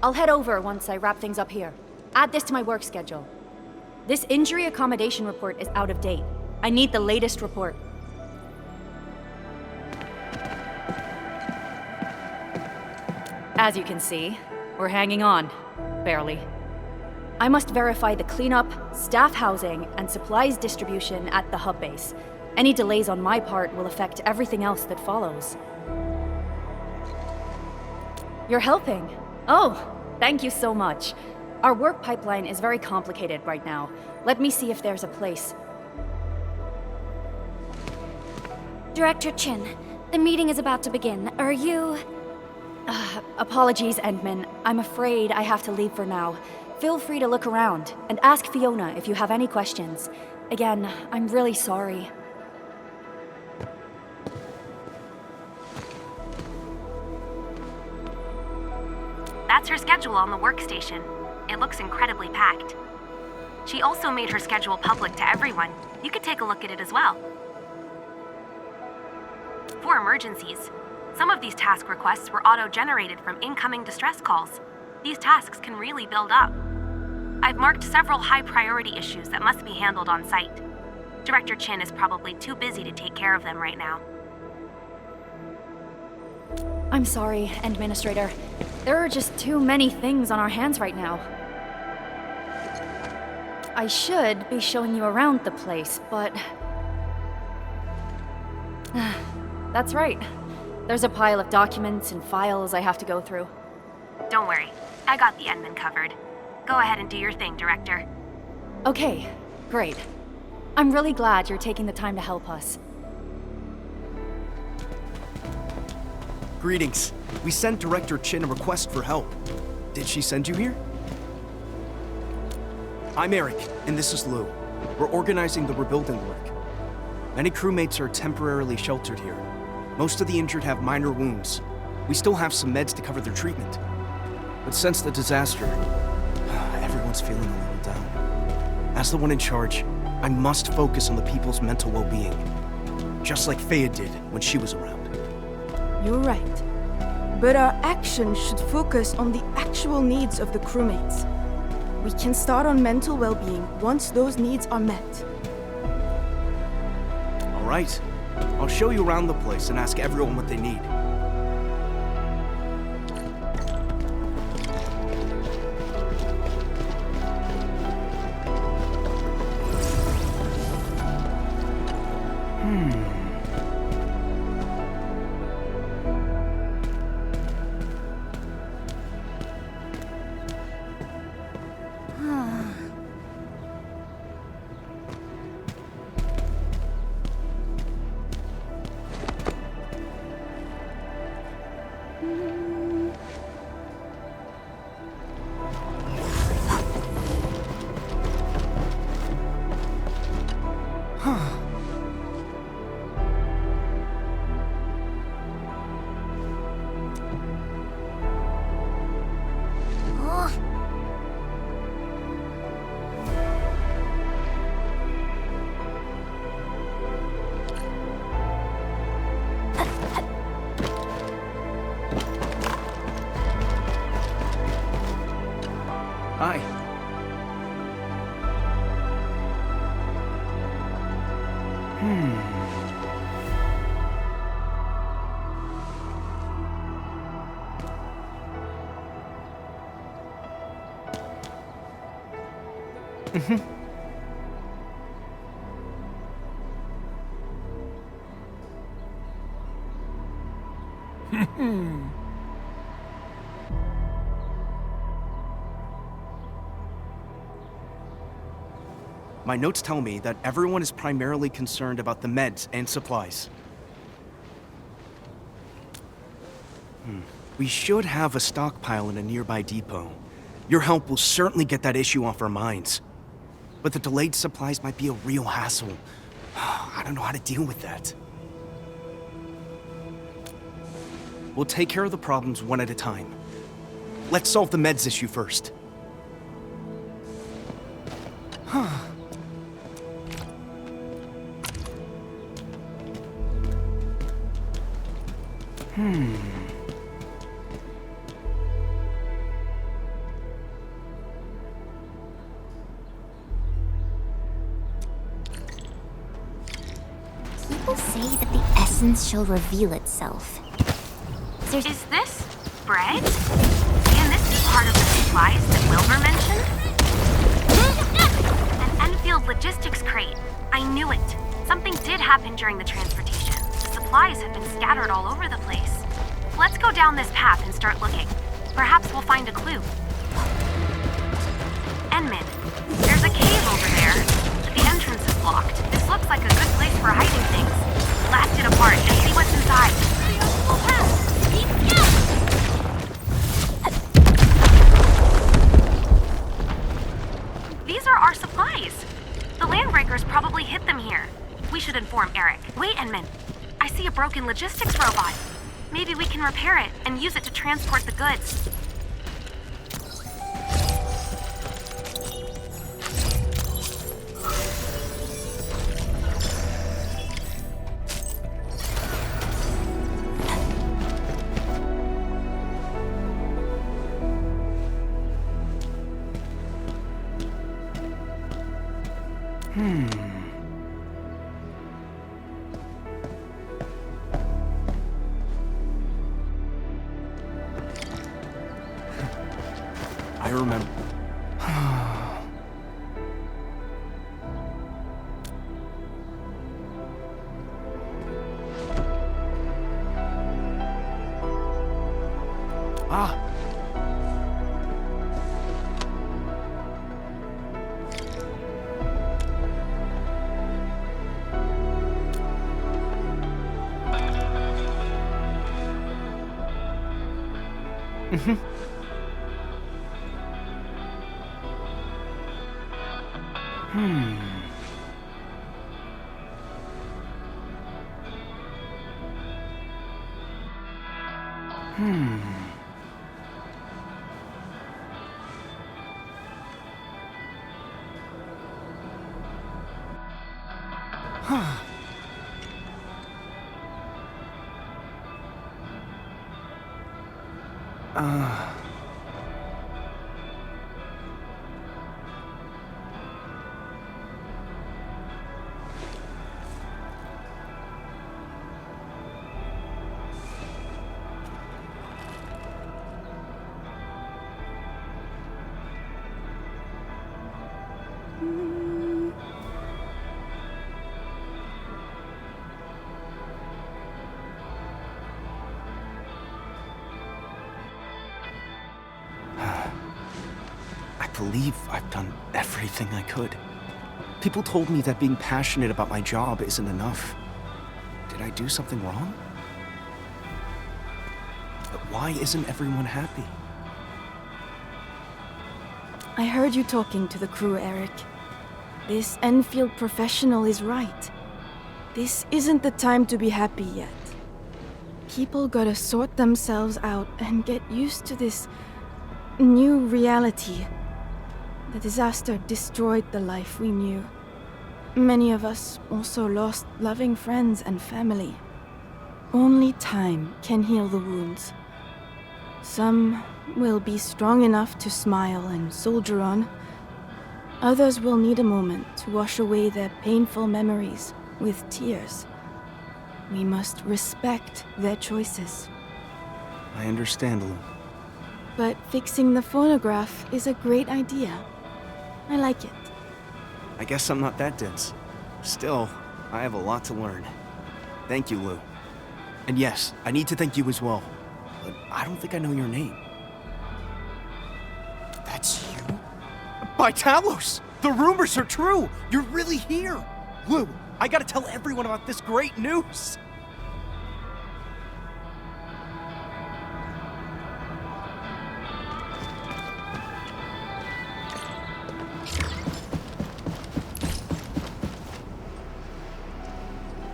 I'll head over once I wrap things up here. Add this to my work schedule. This injury accommodation report is out of date. I need the latest report. As you can see, we're hanging on. Barely. I must verify the cleanup, staff housing, and supplies distribution at the hub base. Any delays on my part will affect everything else that follows. You're helping. Oh, thank you so much. Our work pipeline is very complicated right now. Let me see if there's a place. Director Chin, the meeting is about to begin. Are you... Apologies, Endman. I'm afraid I have to leave for now. Feel free to look around, and ask Fiona if you have any questions. Again, I'm really sorry. That's her schedule on the workstation. It looks incredibly packed. She also made her schedule public to everyone. You could take a look at it as well. For emergencies, some of these task requests were auto-generated from incoming distress calls. These tasks can really build up. I've marked several high-priority issues that must be handled on site. Director Chin is probably too busy to take care of them right now. I'm sorry, Administrator. There are just too many things on our hands right now. I should be showing you around the place, but... That's right. There's a pile of documents and files I have to go through. Don't worry, I got the admin covered. Go ahead and do your thing, Director. Okay, great. I'm really glad you're taking the time to help us. Greetings. We sent Director Chin a request for help. Did she send you here? I'm Eric, and this is Lou. We're organizing the rebuilding work. Many crewmates are temporarily sheltered here. Most of the injured have minor wounds. We still have some meds to cover their treatment. But since the disaster, everyone's feeling a little down. As the one in charge, I must focus on the people's mental well-being. Just like Faya did when she was around. You're right. But our action should focus on the actual needs of the crewmates. We can start on mental well-being once those needs are met. All right. I'll show you around the place and ask everyone what they need. Hi. My notes tell me that everyone is primarily concerned about the meds and supplies. We should have a stockpile in a nearby depot. Your help will certainly get that issue off our minds. But the delayed supplies might be a real hassle. I don't know how to deal with that. We'll take care of the problems one at a time. Let's solve the meds issue first. say that the essence shall reveal itself. Is this bread? Can this be part of the supplies that Wilbur mentioned? An Enfield logistics crate. I knew it. Something did happen during the transportation. The supplies have been scattered all over the place. Let's go down this path and start looking. Perhaps we'll find a clue. Enmin, there's a cave over there, but the entrance is blocked. This looks like a good place for hiding things. Blast it apart and see what's inside. These are our supplies. The landbreakers probably hid them here. We should inform Eric. Wait, Enmin. I see a broken logistics robot. Maybe we can repair it and use it to transport the goods. I remember. Ah. Mm-hmm. I believe I've done everything I could. People told me that being passionate about my job isn't enough. Did I do something wrong? But why isn't everyone happy? I heard you talking to the crew, Eric. This Enfield professional is right. This isn't the time to be happy yet. People gotta sort themselves out and get used to this new reality. The disaster destroyed the life we knew. Many of us also lost loving friends and family. Only time can heal the wounds. Some will be strong enough to smile and soldier on. Others will need a moment to wash away their painful memories with tears. We must respect their choices. I understand, Lou. But fixing the phonograph is a great idea. I like it. I guess I'm not that dense. Still, I have a lot to learn. Thank you, Lou. And yes, I need to thank you as well. But I don't think I know your name. That's you? By Talos! The rumors are true! You're really here! Lou, I gotta tell everyone about this great news!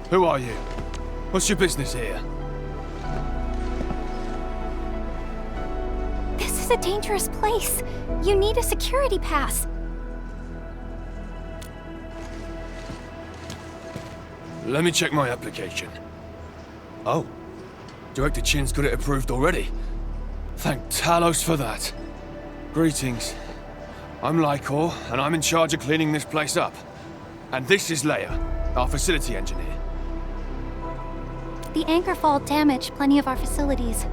Who are you? What's your business here? This is a dangerous place. You need a security pass. Let me check my application. Oh, Director Chin's got it approved already. Thank Talos for that. Greetings. I'm Lycor, and I'm in charge of cleaning this place up. And this is Leia, our facility engineer. The anchor fall damaged plenty of our facilities.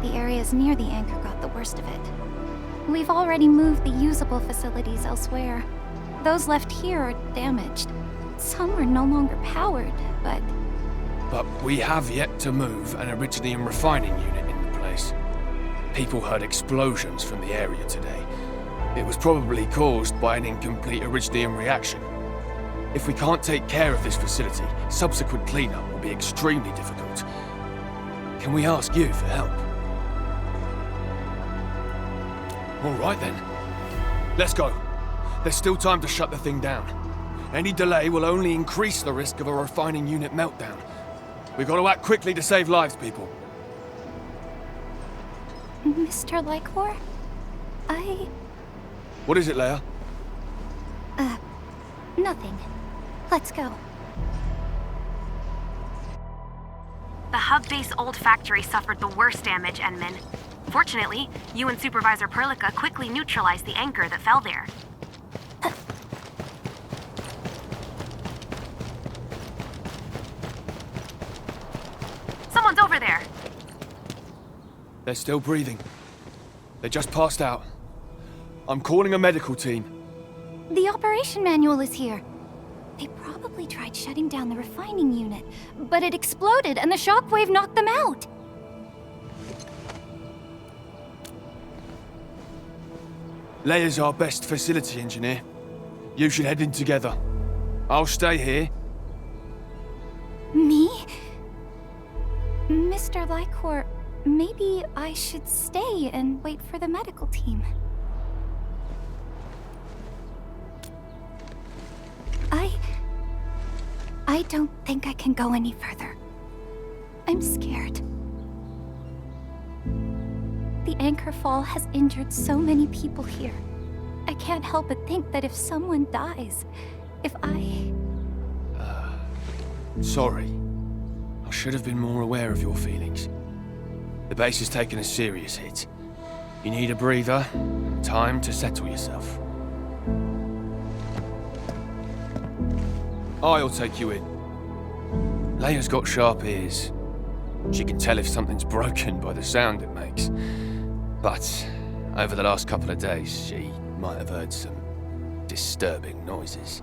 The areas near the anchor got the worst of it. We've already moved the usable facilities elsewhere. Those left here are damaged. Some are no longer powered, but... But we have yet to move an iridium refining unit in the place. People heard explosions from the area today. It was probably caused by an incomplete iridium reaction. If we can't take care of this facility, subsequent cleanup will be extremely difficult. Can we ask you for help? All right then. Let's go. There's still time to shut the thing down. Any delay will only increase the risk of a refining unit meltdown. We've got to act quickly to save lives, people. Mr. Lycor? What is it, Leia? Nothing. Let's go. The hub base old factory suffered the worst damage, Enman. Fortunately, you and Supervisor Perlica quickly neutralized the anchor that fell there. Someone's over there! They're still breathing. They just passed out. I'm calling a medical team. The operation manual is here. They probably tried shutting down the refining unit, but it exploded and the shockwave knocked them out. Leia's our best facility engineer. You should head in together. I'll stay here. Me? Mr. Lycor, maybe I should stay and wait for the medical team. I don't think I can go any further. I'm scared. The anchor fall has injured so many people here. I can't help but think that if someone dies, Sorry. I should have been more aware of your feelings. The base has taken a serious hit. You need a breather, and time to settle yourself. I'll take you in. Leia's got sharp ears. She can tell if something's broken by the sound it makes. But over the last couple of days, she might have heard some disturbing noises.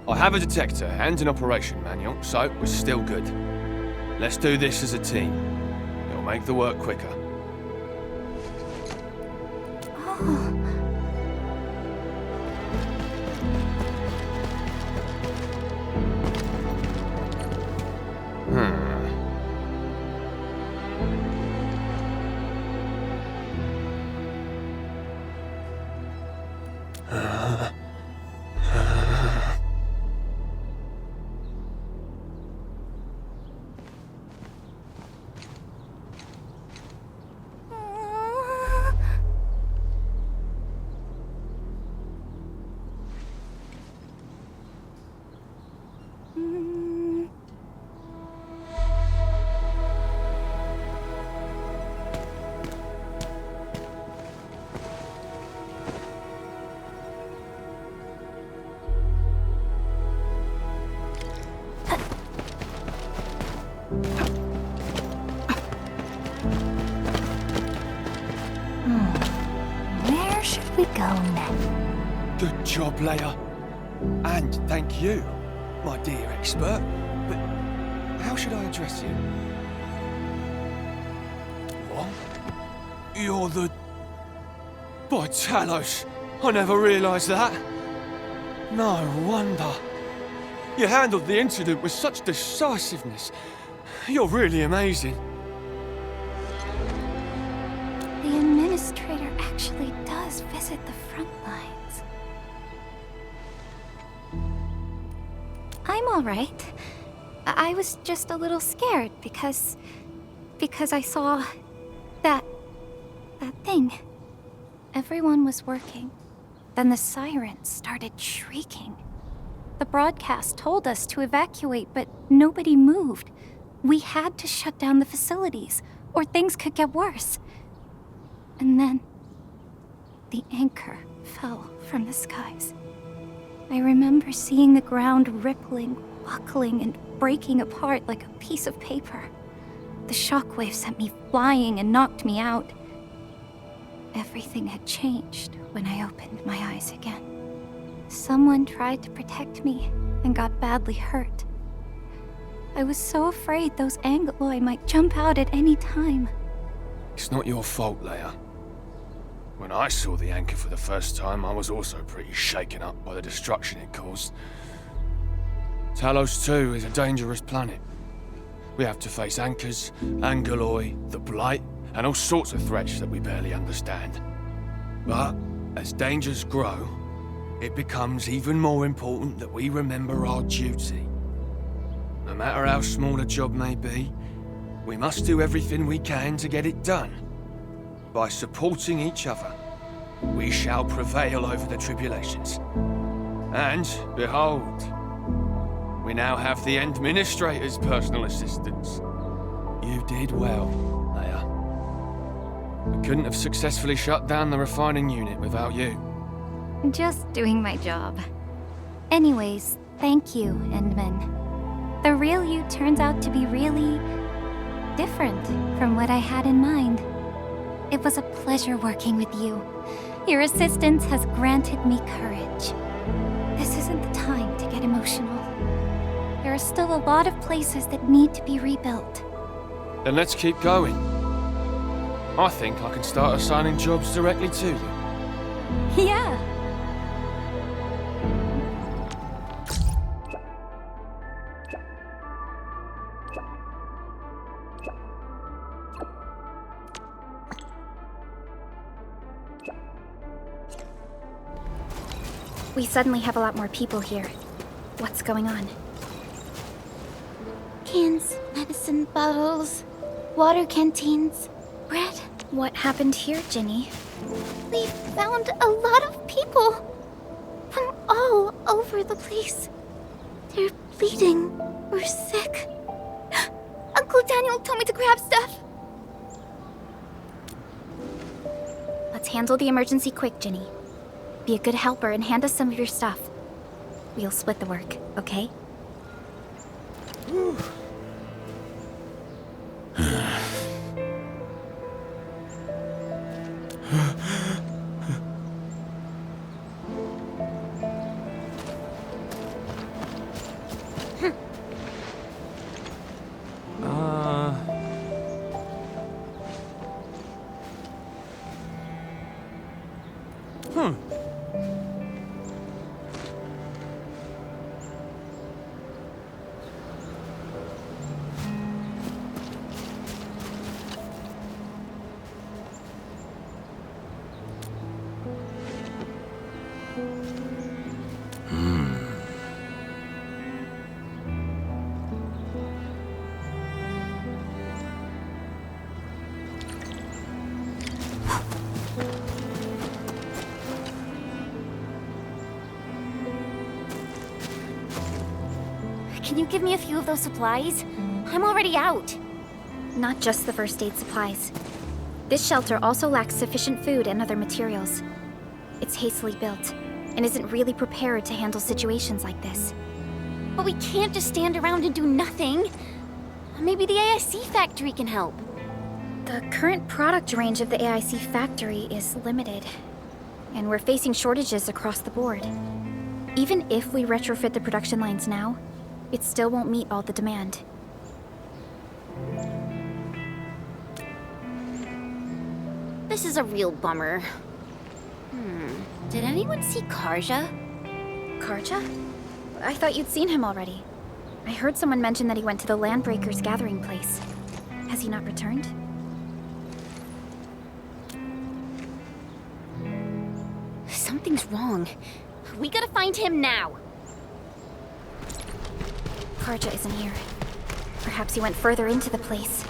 I have a detector and an operation manual, so we're still good. Let's do this as a team. It'll make the work quicker. Where should we go next? Good job, Leia. And thank you, my dear expert. But how should I address you? What? You're the... By Talos, I never realised that. No wonder. You handled the incident with such decisiveness. You're really amazing. The administrator actually does visit the front lines. I'm all right. I was just a little scared because I saw that thing. Everyone was working. Then the sirens started shrieking. The broadcast told us to evacuate, but nobody moved. We had to shut down the facilities, or things could get worse. And then, the anchor fell from the skies. I remember seeing the ground rippling, buckling, and breaking apart like a piece of paper. The shockwave sent me flying and knocked me out. Everything had changed when I opened my eyes again. Someone tried to protect me and got badly hurt. I was so afraid those Angoloi might jump out at any time. It's not your fault, Leia. When I saw the anchor for the first time, I was also pretty shaken up by the destruction it caused. Talos 2 is a dangerous planet. We have to face anchors, Angoloi, the Blight, and all sorts of threats that we barely understand. But as dangers grow, it becomes even more important that we remember our duty. No matter how small a job may be, we must do everything we can to get it done. By supporting each other, we shall prevail over the tribulations. And, behold, we now have the Administrator's personal assistance. You did well, Leia. We couldn't have successfully shut down the refining unit without you. Just doing my job. Anyways, thank you, Endman. The real you turns out to be really different from what I had in mind. It was a pleasure working with you. Your assistance has granted me courage. This isn't the time to get emotional. There are still a lot of places that need to be rebuilt. Then let's keep going. I think I can start assigning jobs directly to you. Yeah. We suddenly have a lot more people here. What's going on? Cans, medicine bottles, water canteens, bread. What happened here, Ginny? We found a lot of people from all over the place. They're bleeding or sick. Uncle Daniel told me to grab stuff. Let's handle the emergency quick, Ginny. Be a good helper and hand us some of your stuff. We'll split the work, okay? Can you give me a few of those supplies? I'm already out. Not just the first aid supplies. This shelter also lacks sufficient food and other materials. It's hastily built, and isn't really prepared to handle situations like this. But we can't just stand around and do nothing. Maybe the AIC factory can help. The current product range of the AIC factory is limited, and we're facing shortages across the board. Even if we retrofit the production lines now, it still won't meet all the demand. This is a real bummer. Did anyone see Karja? Karja? I thought you'd seen him already. I heard someone mention that he went to the Landbreakers gathering place. Has he not returned? Something's wrong. We gotta find him now. Karja isn't here. Perhaps he went further into the place.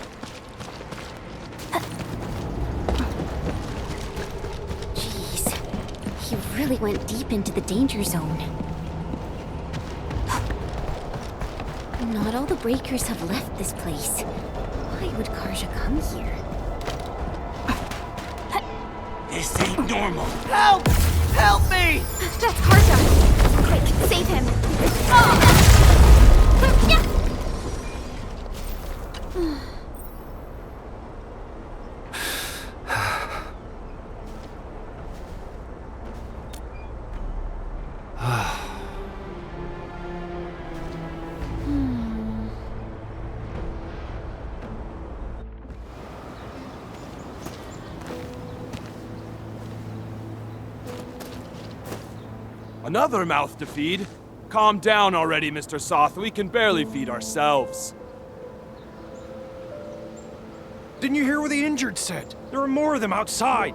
Jeez. He really went deep into the danger zone. Not all the breakers have left this place. Why would Karja come here? This ain't normal. Help! Help me! That's Karja! Quick, Another mouth to feed? Calm down already, Mr. Soth. We can barely feed ourselves. Didn't you hear what the injured said? There are more of them outside.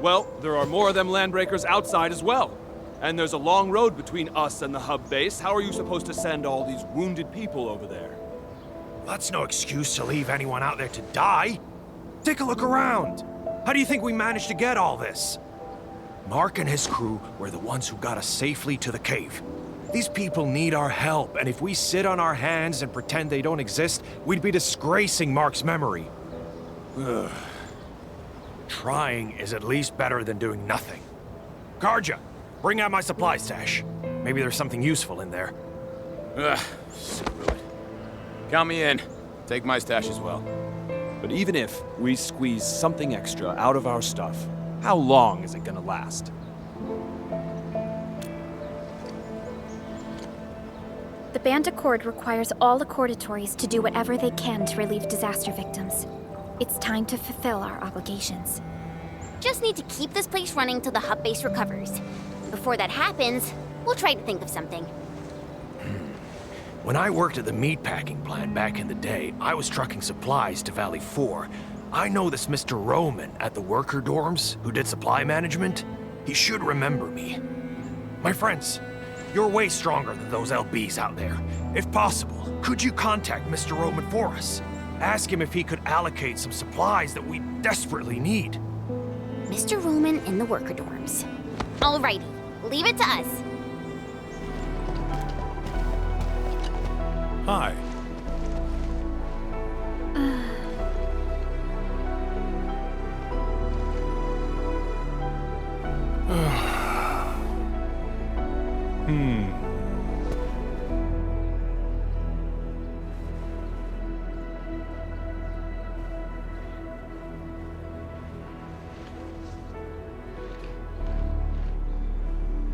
Well, there are more of them landbreakers outside as well. And there's a long road between us and the hub base. How are you supposed to send all these wounded people over there? That's no excuse to leave anyone out there to die. Take a look around. How do you think we managed to get all this? Mark and his crew were the ones who got us safely to the cave. These people need our help, and if we sit on our hands and pretend they don't exist, we'd be disgracing Mark's memory. Ugh. Trying is at least better than doing nothing. Karja, bring out my supply stash. Maybe there's something useful in there. Ugh, screw it. Count me in. Take my stash as well. But even if we squeeze something extra out of our stuff, how long is it gonna last? The Band Accord requires all Accordatories to do whatever they can to relieve disaster victims. It's time to fulfill our obligations. Just need to keep this place running till the hub base recovers. Before that happens, we'll try to think of something. When I worked at the meatpacking plant back in the day, I was trucking supplies to Valley 4. I know this Mr. Roman at the worker dorms who did supply management. He should remember me. My friends, you're way stronger than those LBs out there. If possible, could you contact Mr. Roman for us? Ask him if he could allocate some supplies that we desperately need. Mr. Roman in the worker dorms. Alrighty, leave it to us. Hi.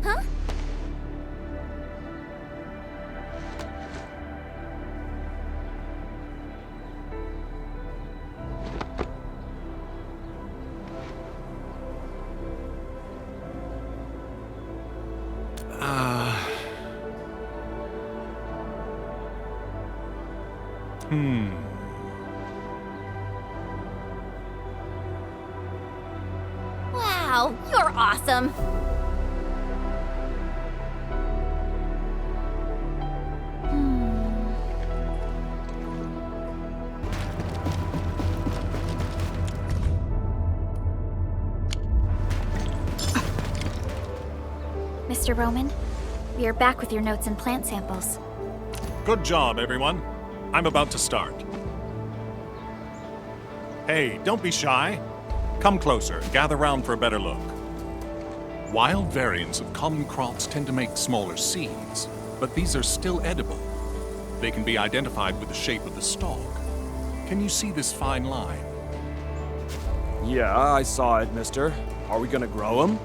Huh? Wow, you're awesome. Mr. Roman, we are back with your notes and plant samples. Good job, everyone. I'm about to start. Hey, don't be shy. Come closer, gather round for a better look. Wild variants of common crops tend to make smaller seeds, but these are still edible. They can be identified with the shape of the stalk. Can you see this fine line? Yeah, I saw it, mister. Are we gonna grow them?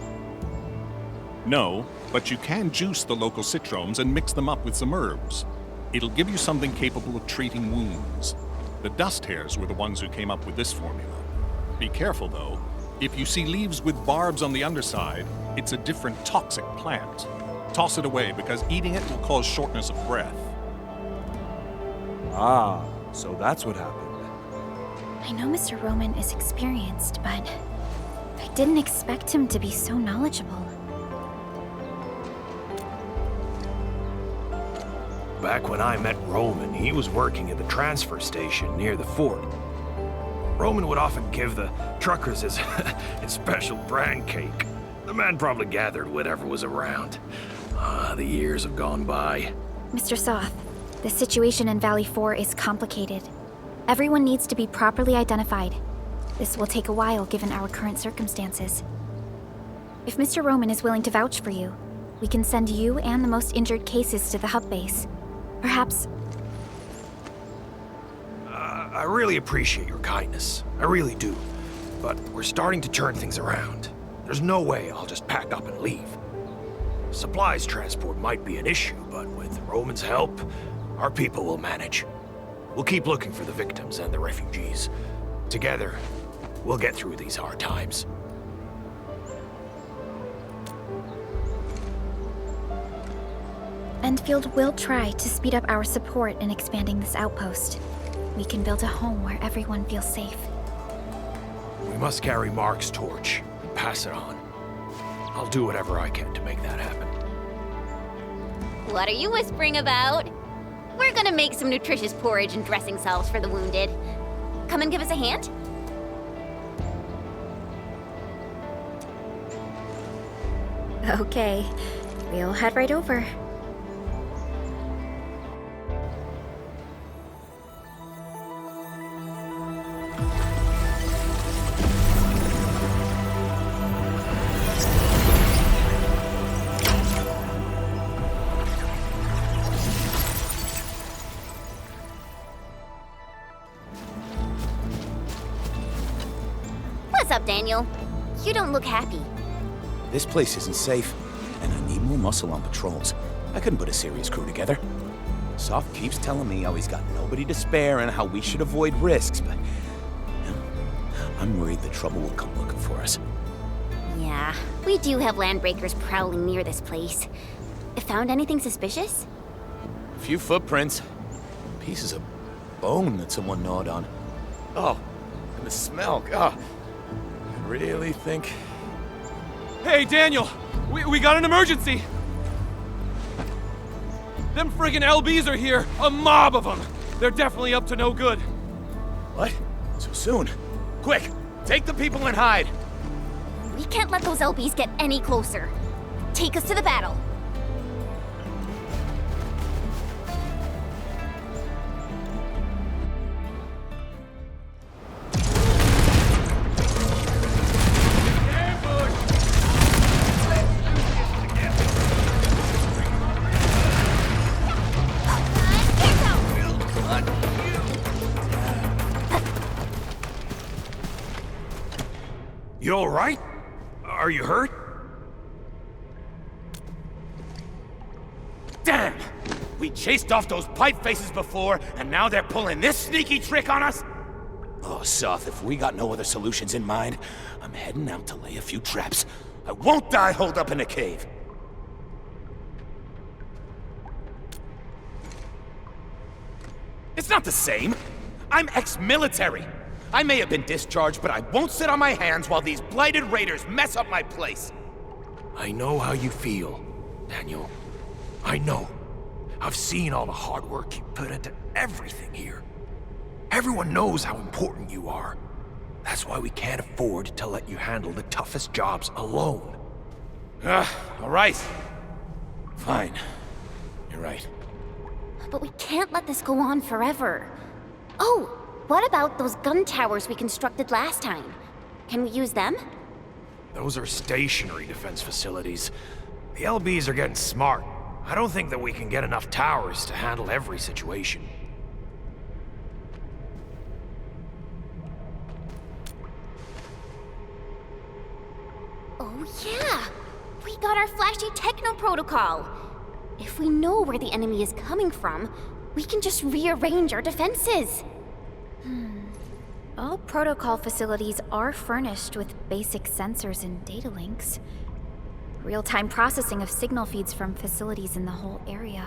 No, but you can juice the local citromes and mix them up with some herbs. It'll give you something capable of treating wounds. The dust hares were the ones who came up with this formula. Be careful, though. If you see leaves with barbs on the underside, it's a different toxic plant. Toss it away, because eating it will cause shortness of breath. Ah, so that's what happened. I know Mr. Roman is experienced, but I didn't expect him to be so knowledgeable. Back when I met Roman, he was working at the transfer station near the fort. Roman would often give the truckers his special bran cake. The man probably gathered whatever was around. The years have gone by. Mr. Soth, the situation in Valley 4 is complicated. Everyone needs to be properly identified. This will take a while given our current circumstances. If Mr. Roman is willing to vouch for you, we can send you and the most injured cases to the hub base. Perhaps... I really appreciate your kindness. I really do. But we're starting to turn things around. There's no way I'll just pack up and leave. Supplies transport might be an issue, but with Roman's help, our people will manage. We'll keep looking for the victims and the refugees. Together, we'll get through these hard times. ENDFIELD will try to speed up our support in expanding this outpost. We can build a home where everyone feels safe. We must carry Mark's torch and pass it on. I'll do whatever I can to make that happen. What are you whispering about? We're gonna make some nutritious porridge and dressing salves for the wounded. Come and give us a hand? Okay, we'll head right over. What's up, Daniel? You don't look happy. This place isn't safe, and I need more muscle on patrols. I couldn't put a serious crew together. Soft keeps telling me how he's got nobody to spare and how we should avoid risks, but I'm worried the trouble will come looking for us. Yeah, we do have landbreakers prowling near this place. Found anything suspicious? A few footprints, pieces of bone that someone gnawed on. Oh, and the smell, God. I really think... Hey, Daniel! We got an emergency! Them friggin' LBs are here! A mob of them! They're definitely up to no good. What? So soon? Quick! Take the people and hide! We can't let those LBs get any closer. Take us to the battle. You all right? Are you hurt? Damn! We chased off those pipe faces before, and now they're pulling this sneaky trick on us? Oh, Soth, if we got no other solutions in mind, I'm heading out to lay a few traps. I won't die holed up in a cave. It's not the same. I'm ex-military. I may have been discharged, but I won't sit on my hands while these blighted raiders mess up my place. I know how you feel, Daniel. I know. I've seen all the hard work you put into everything here. Everyone knows how important you are. That's why we can't afford to let you handle the toughest jobs alone. All right. Fine. You're right. But we can't let this go on forever. Oh! What about those gun towers we constructed last time? Can we use them? Those are stationary defense facilities. The LBs are getting smart. I don't think that we can get enough towers to handle every situation. Oh yeah! We got our flashy techno protocol! If we know where the enemy is coming from, we can just rearrange our defenses. All protocol facilities are furnished with basic sensors and data links. Real-time processing of signal feeds from facilities in the whole area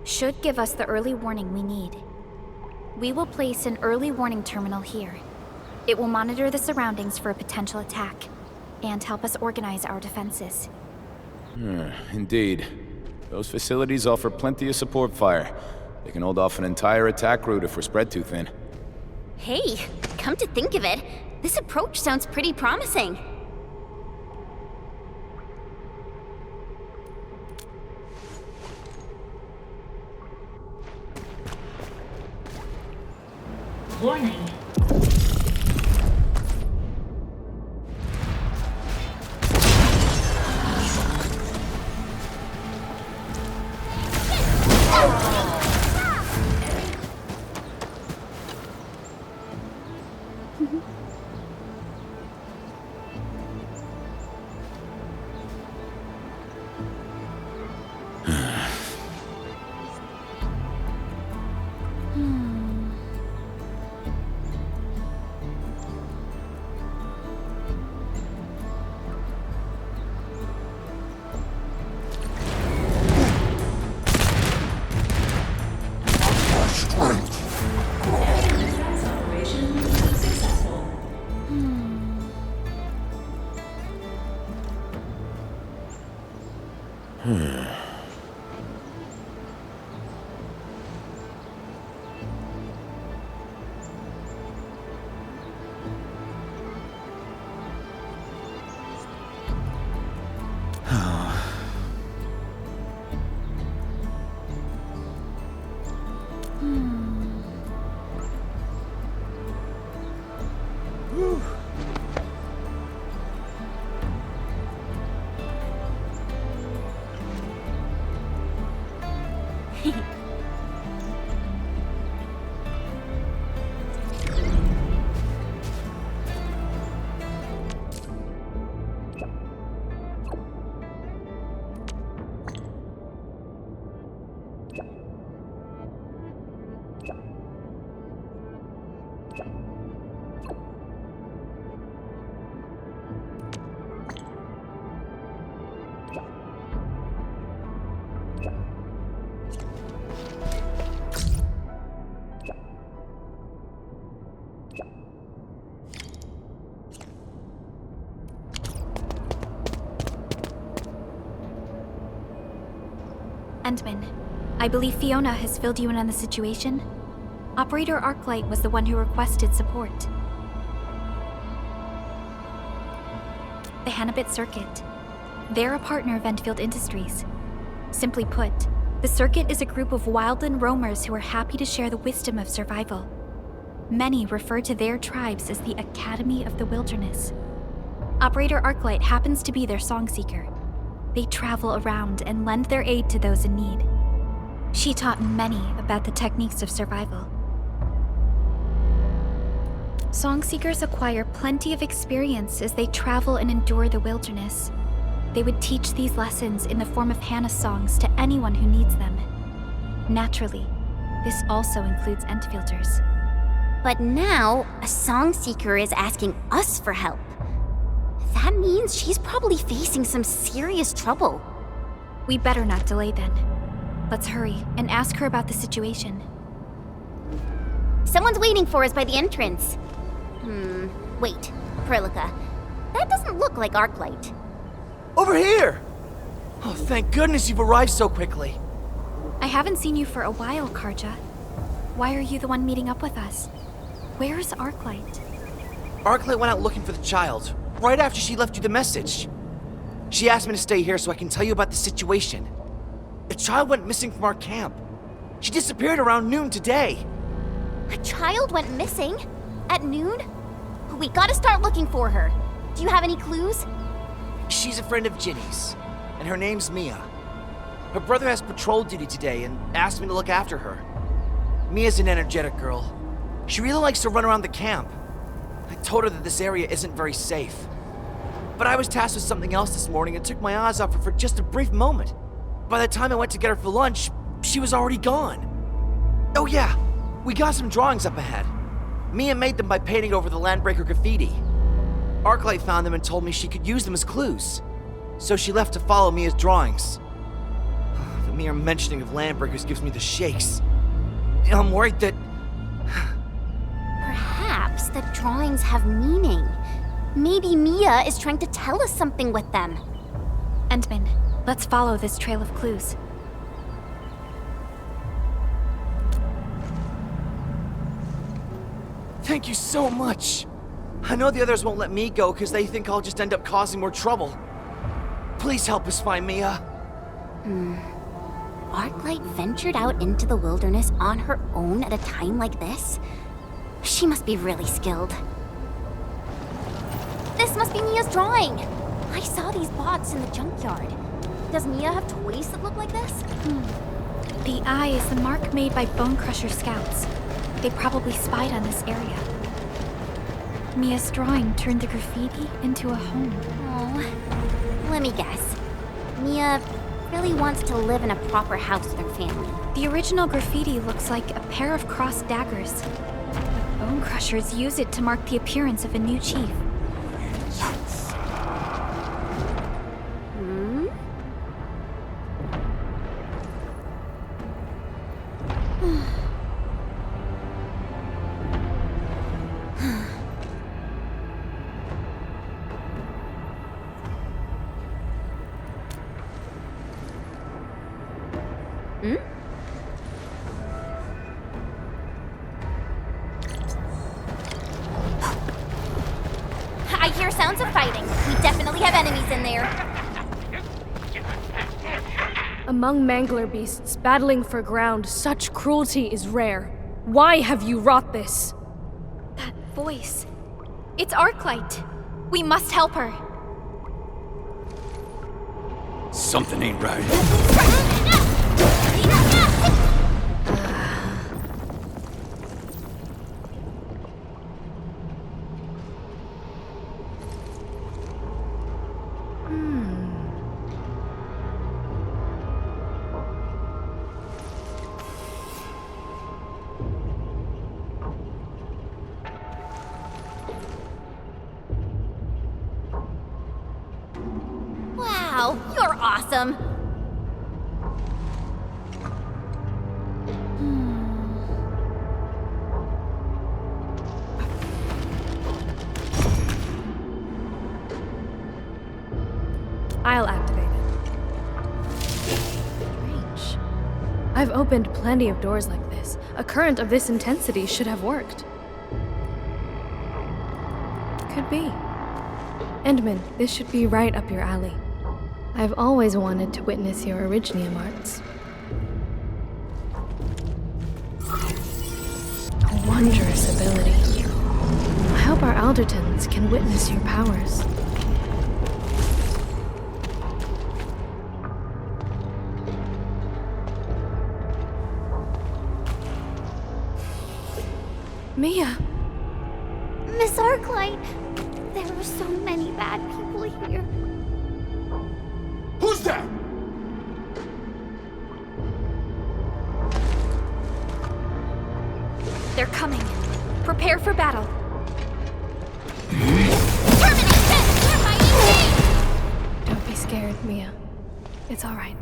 should give us the early warning we need. We will place an early warning terminal here. It will monitor the surroundings for a potential attack and help us organize our defenses. Indeed. Those facilities offer plenty of support fire. They can hold off an entire attack route if we're spread too thin. Hey, come to think of it, this approach sounds pretty promising. Warning. Endman, I believe Fiona has filled you in on the situation. Operator ARKNIGHTS was the one who requested support. The Hannibit Circuit. They're a partner of ENDFIELD Industries. Simply put, the Circuit is a group of wildland roamers who are happy to share the wisdom of survival. Many refer to their tribes as the Academy of the Wilderness. Operator ARKNIGHTS happens to be their song seeker. They travel around and lend their aid to those in need. She taught many about the techniques of survival. Song seekers acquire plenty of experience as they travel and endure the wilderness. They would teach these lessons in the form of Hannah songs to anyone who needs them. Naturally, this also includes ENDFIELDers. But now, a song seeker is asking us for help. That means she's probably facing some serious trouble. We better not delay then. Let's hurry and ask her about the situation. Someone's waiting for us by the entrance. Wait, Perlica. That doesn't look like ARKNIGHTS. Over here! Oh, thank goodness you've arrived so quickly. I haven't seen you for a while, Karja. Why are you the one meeting up with us? Where's ARKNIGHTS? ARKNIGHTS went out looking for the child, right after she left you the message. She asked me to stay here so I can tell you about the situation. A child went missing from our camp. She disappeared around noon today. A child went missing? At noon? We gotta start looking for her. Do you have any clues? She's a friend of Ginny's, and her name's Mia. Her brother has patrol duty today and asked me to look after her. Mia's an energetic girl. She really likes to run around the camp. I told her that this area isn't very safe. But I was tasked with something else this morning and took my eyes off her for just a brief moment. By the time I went to get her for lunch, she was already gone. Oh yeah, we got some drawings up ahead. Mia made them by painting over the Landbreaker graffiti. ARKNIGHTS found them and told me she could use them as clues. So she left to follow Mia's drawings. The mere mentioning of Landbreakers gives me the shakes. I'm worried that... Perhaps the drawings have meaning. Maybe Mia is trying to tell us something with them. Endman, let's follow this trail of clues. Thank you so much. I know the others won't let me go because they think I'll just end up causing more trouble. Please help us find Mia. ARKNIGHTS ventured out into the wilderness on her own at a time like this? She must be really skilled. This must be Mia's drawing. I saw these bots in the junkyard. Does Mia have toys that look like this? The eye is the mark made by Bone Crusher scouts. They probably spied on this area. Mia's drawing turned the graffiti into a home. Oh, let me guess. Mia really wants to live in a proper house with her family. The original graffiti looks like a pair of crossed daggers. But Bone Crushers use it to mark the appearance of a new chief. I hear sounds of fighting. We definitely have enemies in there. Among mangler beasts battling for ground, such cruelty is rare. Why have you wrought this? That voice. It's ARKNIGHTS. We must help her. Something ain't right. you're awesome! I'll activate it. Strange. I've opened plenty of doors like this. A current of this intensity should have worked. Could be. Endman, this should be right up your alley. I've always wanted to witness your Originium arts. A wondrous ability. I hope our Aldertons can witness your powers. Mia! Miss Arclight, there were so many bad people here. Who's that? They're coming. Prepare for battle. Don't be scared, Mia. It's all right.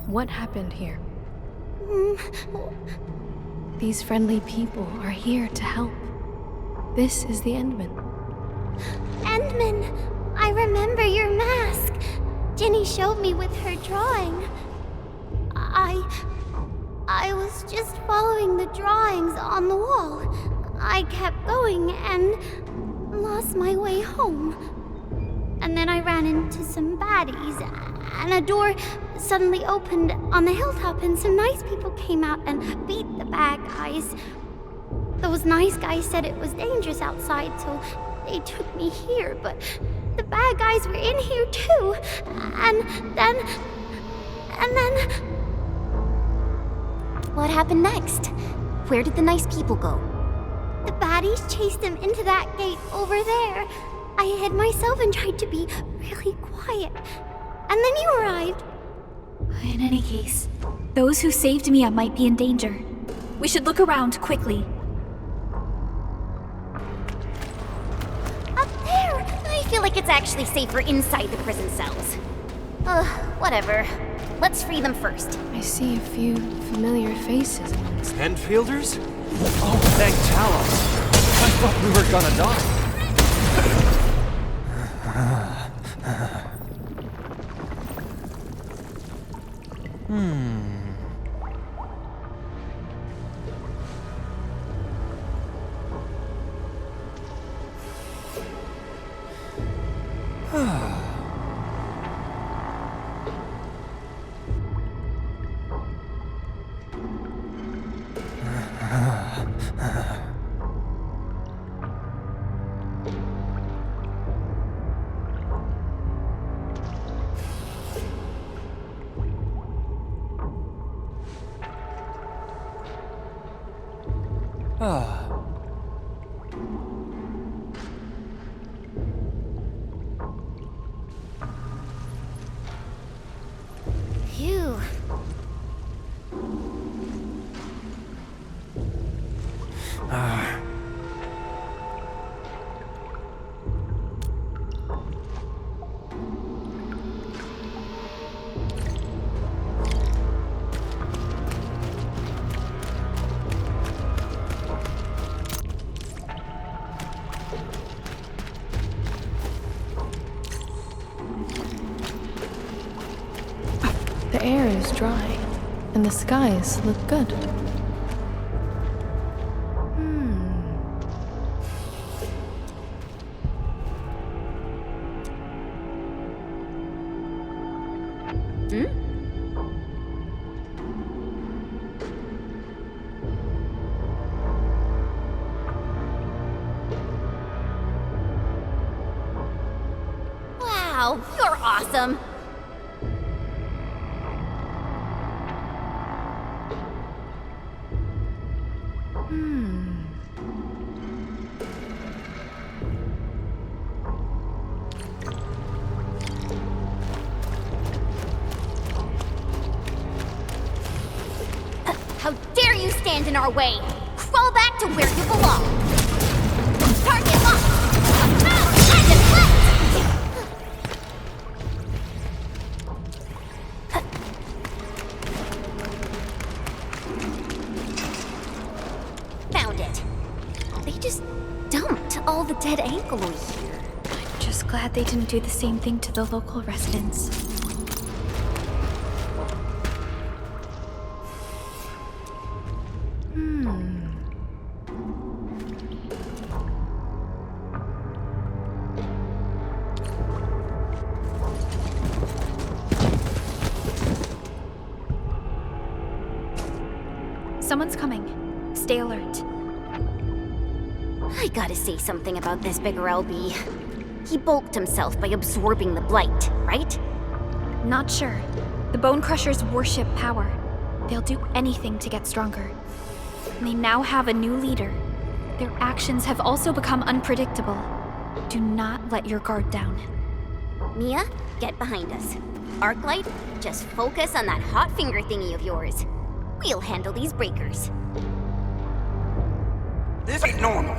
What happened here? These friendly people are here to help. This is the Endman. Endman, I remember your mask. Ginny showed me with her drawing. I was just following the drawings on the wall. I kept going and lost my way home. And then I ran into some baddies, and a door suddenly opened on the hilltop, and some nice people came out and beat the bad guys. Those nice guys said it was dangerous outside, so they took me here, but the bad guys were in here too. And then... What happened next? Where did the nice people go? The baddies chased them into that gate over there. I hid myself and tried to be really quiet. And then you arrived. In any case, those who saved Mia might be in danger. We should look around quickly. Up there! I feel like it's actually safer inside the prison cells. Whatever. Let's free them first. I see a few familiar faces amongst them. Endfielders? Oh, thank Talos. I thought we were gonna die. Phew. The air is dry, and the skies look good. Wow, you're awesome. How dare you stand in our way? Crawl back to where you belong. Target locked. And deflect. all the dead alkaloid here? I'm just glad they didn't do the same thing to the local residents. Someone's coming. Stay alert. I gotta say something about this bigger LB. He bulked himself by absorbing the blight, right? Not sure. The Bone Crushers worship power. They'll do anything to get stronger. They now have a new leader. Their actions have also become unpredictable. Do not let your guard down. Mia, get behind us. Arclight, just focus on that hot finger thingy of yours. We'll handle these breakers. This ain't normal.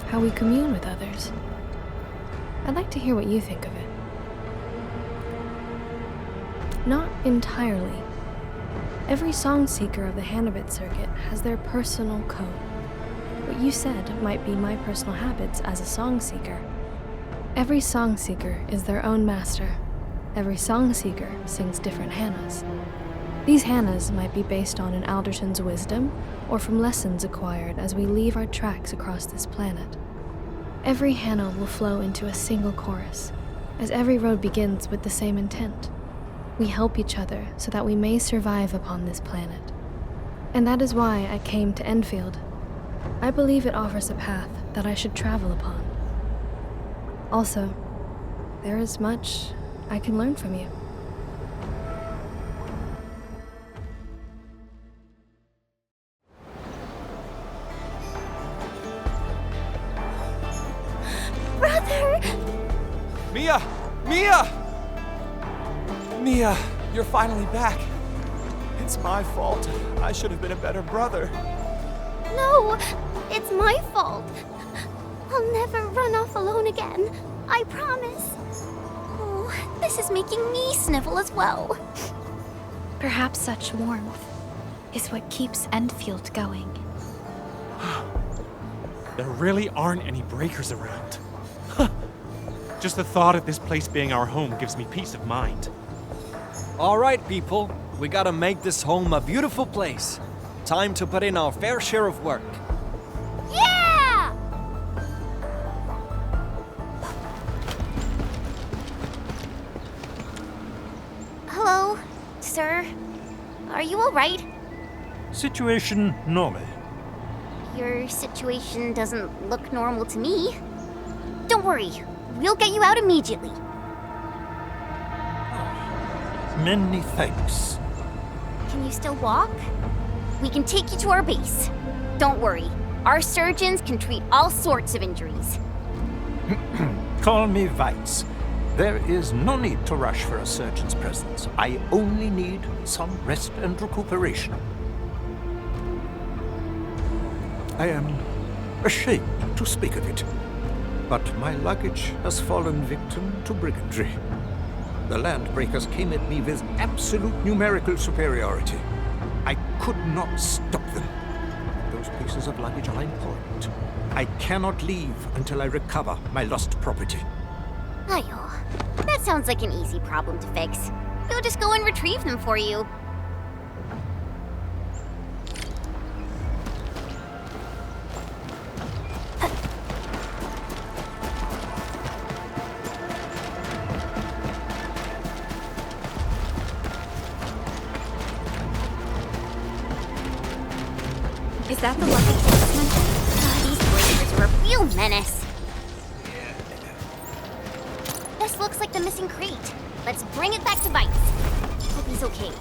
How we commune with others. I'd like to hear what you think of it. Not entirely. Every song seeker of the Hannibit circuit has their personal code. What you said might be my personal habits as a song seeker. Every song seeker is their own master. Every song seeker sings different Hannahs. These Hannahs might be based on an Alderson's wisdom or from lessons acquired as we leave our tracks across this planet. Every Hannah will flow into a single chorus, as every road begins with the same intent. We help each other so that we may survive upon this planet. And that is why I came to ENDFIELD. I believe it offers a path that I should travel upon. Also, there is much I can learn from you. Brother! Mia! Mia! Mia, you're finally back. It's my fault. I should have been a better brother. No, it's my fault. I'll never run off alone again. I promise. Oh, this is making me snivel as well. Perhaps such warmth is what keeps ENDFIELD going. There really aren't any breakers around. Just the thought of this place being our home gives me peace of mind. All right, people. We gotta make this home a beautiful place. Time to put in our fair share of work. Yeah! Hello, sir. Are you all right? Situation normal. Your situation doesn't look normal to me. Don't worry. We'll get you out immediately. Many thanks. Can you still walk? We can take you to our base. Don't worry. Our surgeons can treat all sorts of injuries. Call me Weiss. There is no need to rush for a surgeon's presence. I only need some rest and recuperation. I am ashamed to speak of it, but my luggage has fallen victim to brigandry. The landbreakers came at me with absolute numerical superiority. I could not stop them. Those pieces of luggage are important. I cannot leave until I recover my lost property. Ayo, that sounds like an easy problem to fix. We'll just go and retrieve them for you. Is that the luggage policeman? These breakers are a real menace. This looks like the missing crate. Let's bring it back to Weiss. Hope he's okay.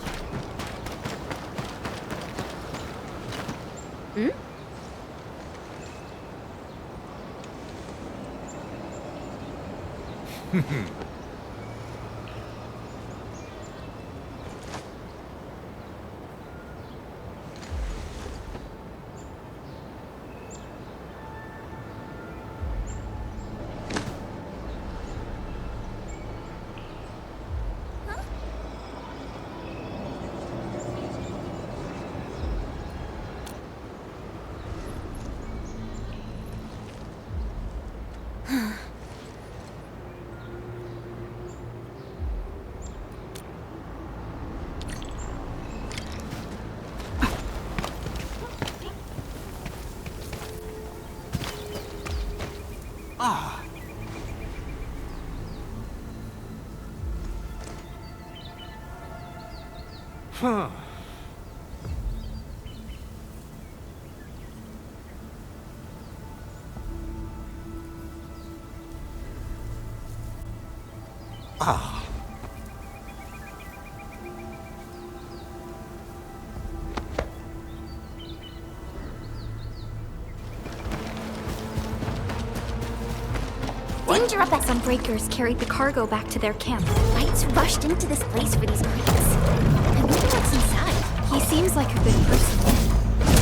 Danger up that some breakers carried the cargo back to their camp. Lights rushed into this place for these crates. I wonder what's inside. He seems like a good person.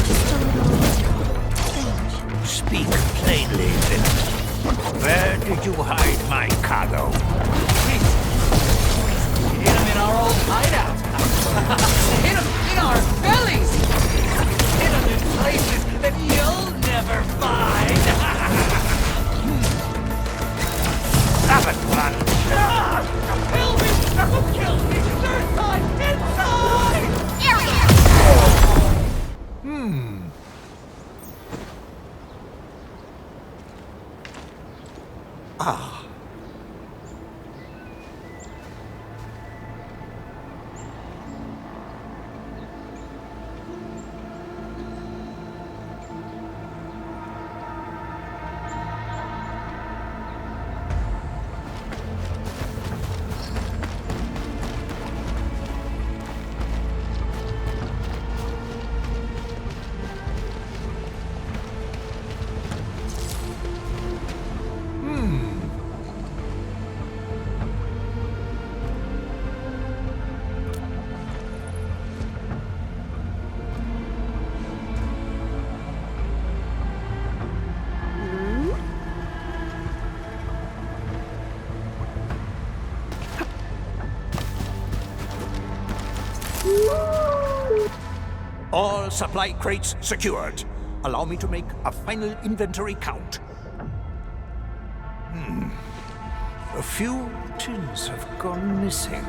Just a little strange. Speak plainly, then. Where did you hide my cargo? Hit him in our old hideout. Hit him in our bellies. Hit him in places that you'll never find. Stop it, one! Kill me! Kill me! Third time! Inside! All supply crates secured. Allow me to make a final inventory count. A few tins have gone missing.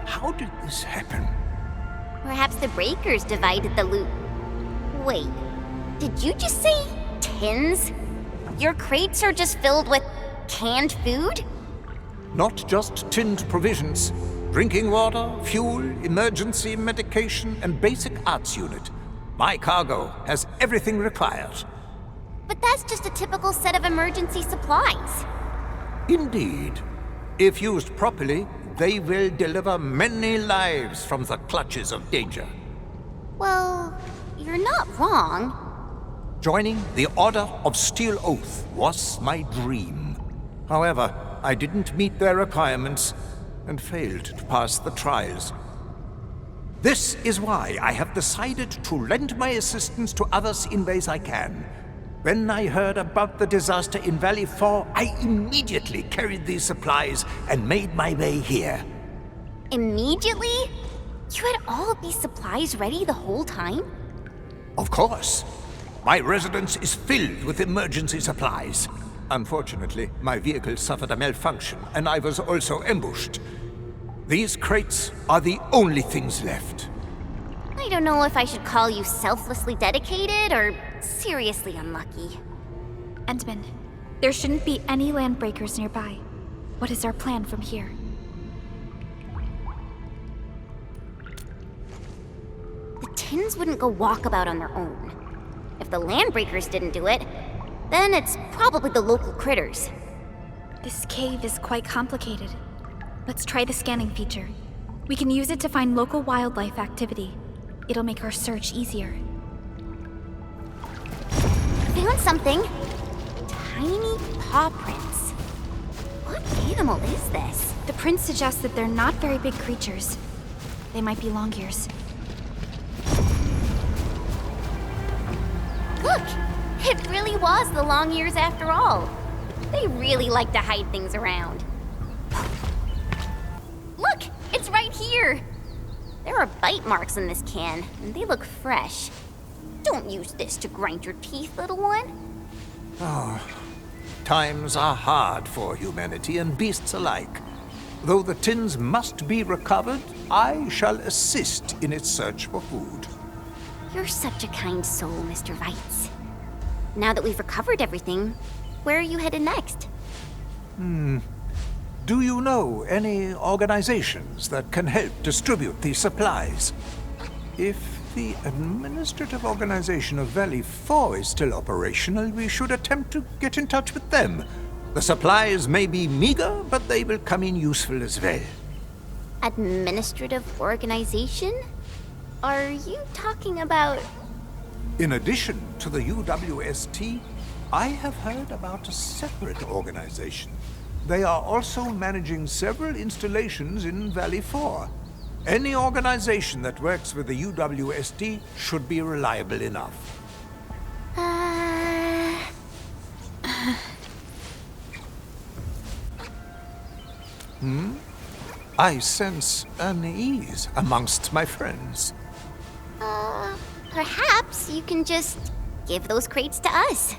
How did this happen? Perhaps the breakers divided the loot. Wait, did you just say tins? Your crates are just filled with canned food? Not just tinned provisions. Drinking water, fuel, emergency medication, and basic arts unit. My cargo has everything required. But that's just a typical set of emergency supplies. Indeed. If used properly, they will deliver many lives from the clutches of danger. Well, you're not wrong. Joining the Order of Steel Oath was my dream. However, I didn't meet their requirements and failed to pass the trials. This is why I have decided to lend my assistance to others in ways I can. When I heard about the disaster in Valley 4, I immediately carried these supplies and made my way here. Immediately? You had all of these supplies ready the whole time? Of course. My residence is filled with emergency supplies. Unfortunately, my vehicle suffered a malfunction, and I was also ambushed. These crates are the only things left. I don't know if I should call you selflessly dedicated or seriously unlucky. Endman, there shouldn't be any landbreakers nearby. What is our plan from here? The Tins wouldn't go walkabout on their own. If the landbreakers didn't do it, then it's probably the local critters. This cave is quite complicated. Let's try the scanning feature. We can use it to find local wildlife activity. It'll make our search easier. Found something. Tiny paw prints. What animal is this? The prints suggest that they're not very big creatures. They might be long ears. Look! It really was the long ears after all. They really like to hide things around. Look! It's right here! There are bite marks in this can, and they look fresh. Don't use this to grind your teeth, little one. Oh, times are hard for humanity and beasts alike. Though the tins must be recovered, I shall assist in its search for food. You're such a kind soul, Mr. Weitz. Now that we've recovered everything, where are you headed next? Do you know any organizations that can help distribute these supplies? If the administrative organization of Valley 4 is still operational, we should attempt to get in touch with them. The supplies may be meager, but they will come in useful as well. Administrative organization? Are you talking about... In addition to the UWST, I have heard about a separate organization. They are also managing several installations in Valley 4. Any organization that works with the UWST should be reliable enough. I sense unease amongst my friends. Perhaps you can just give those crates to us.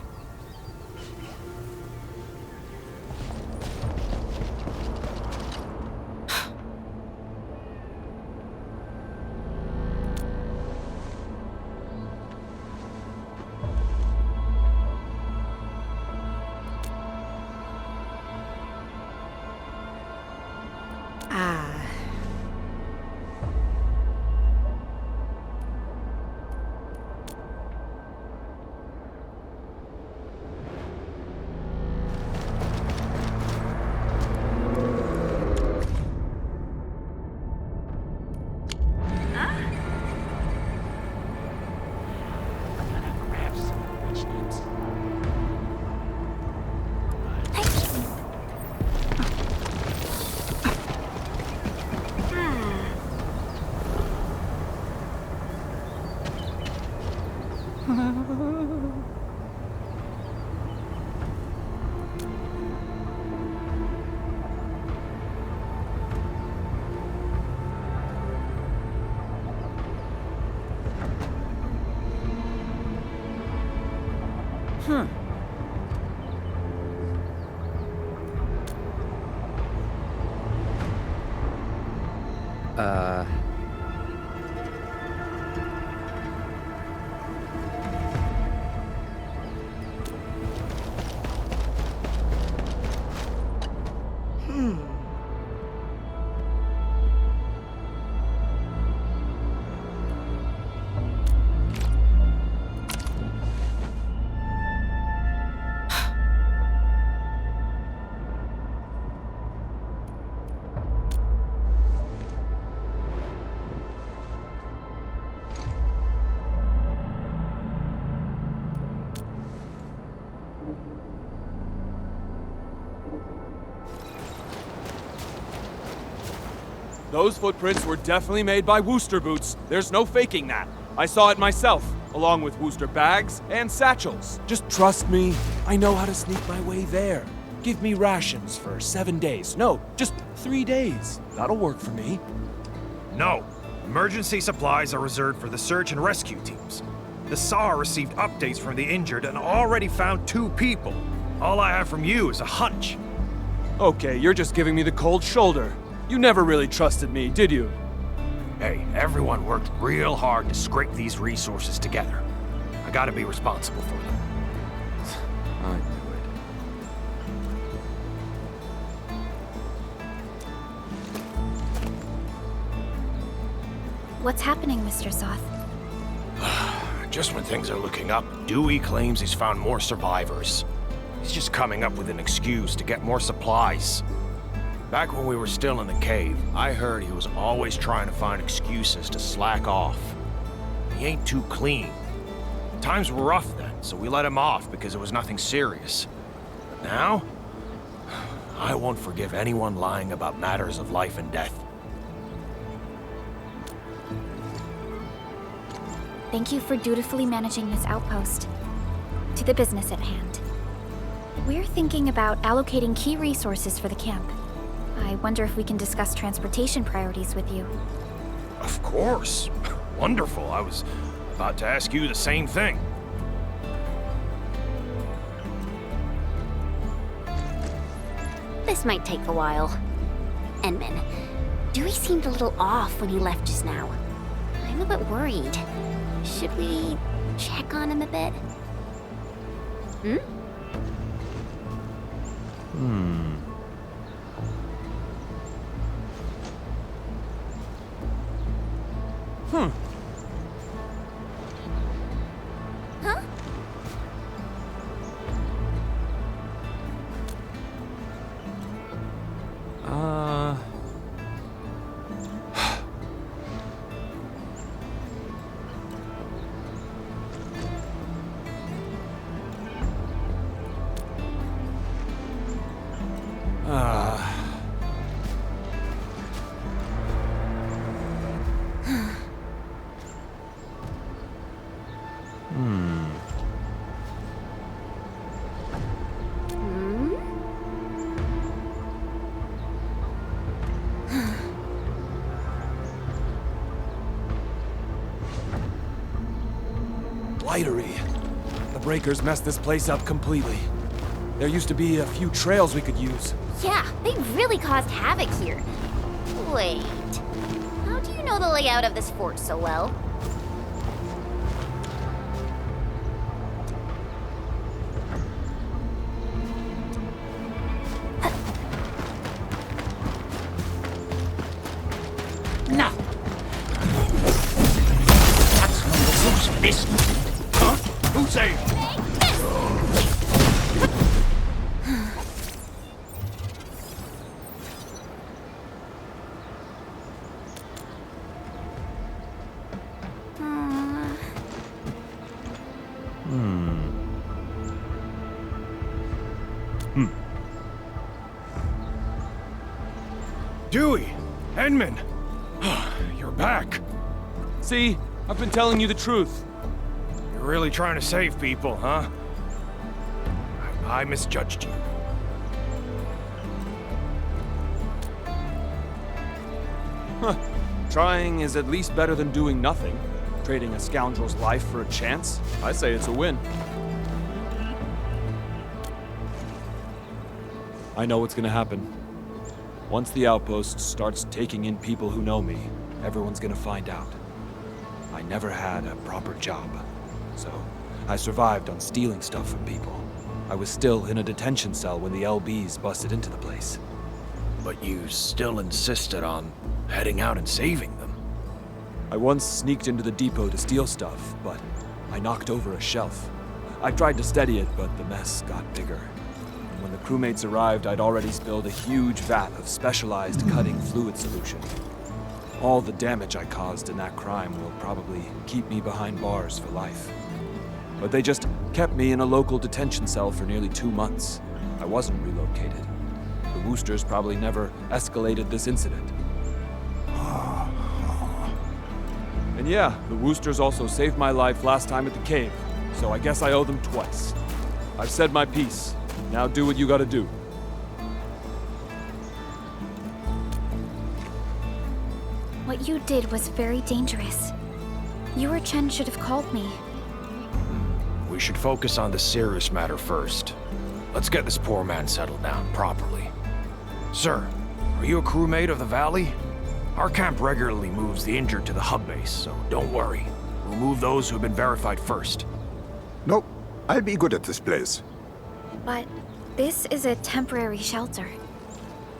Those footprints were definitely made by Wooster boots. There's no faking that. I saw it myself, along with Wooster bags and satchels. Just trust me, I know how to sneak my way there. Give me rations for 7 days. No, just 3 days. That'll work for me. No. Emergency supplies are reserved for the search and rescue teams. The SAR received updates from the injured and already found 2 people. All I have from you is a hunch. Okay, you're just giving me the cold shoulder. You never really trusted me, did you? Hey, everyone worked real hard to scrape these resources together. I gotta be responsible for them. I knew it. What's happening, Mr. Zoth? Just when things are looking up, Dewey claims he's found more survivors. He's just coming up with an excuse to get more supplies. Back when we were still in the cave, I heard he was always trying to find excuses to slack off. He ain't too clean. Times were rough then, so we let him off because it was nothing serious. But now, I won't forgive anyone lying about matters of life and death. Thank you for dutifully managing this outpost. To the business at hand. We're thinking about allocating key resources for the camp. I wonder if we can discuss transportation priorities with you. Of course. Wonderful. I was about to ask you the same thing. This might take a while. Enman, Dewey seemed a little off when he left just now. I'm a bit worried. Should we check on him a bit? Huh? Lightery. The breakers messed this place up completely. There used to be a few trails we could use. Yeah, they really caused havoc here. Wait, how do you know the layout of this fort so well? No. That's one of the rules for this. Huh? Who saved? Dewey! Enman! You're back! See? I've been telling you the truth. You're really trying to save people, huh? I misjudged you. Huh. Trying is at least better than doing nothing. Trading a scoundrel's life for a chance? I say it's a win. I know what's gonna happen. Once the outpost starts taking in people who know me, everyone's gonna find out. I never had a proper job, so I survived on stealing stuff from people. I was still in a detention cell when the LBs busted into the place. But you still insisted on heading out and saving them. I once sneaked into the depot to steal stuff, but I knocked over a shelf. I tried to steady it, but the mess got bigger. And when the crewmates arrived, I'd already spilled a huge vat of specialized cutting fluid solution. All the damage I caused in that crime will probably keep me behind bars for life. But they just kept me in a local detention cell for nearly 2 months. I wasn't relocated. The Woosters probably never escalated this incident. And yeah, the Woosters also saved my life last time at the cave, so I guess I owe them twice. I've said my piece. Now do what you gotta do. What you did was very dangerous. You or Chen should have called me. We should focus on the serious matter first. Let's get this poor man settled down properly. Sir, are you a crewmate of the Valley? Our camp regularly moves the injured to the hub base, so don't worry. We'll move those who have been verified first. Nope, I'll be good at this place. But this is a temporary shelter.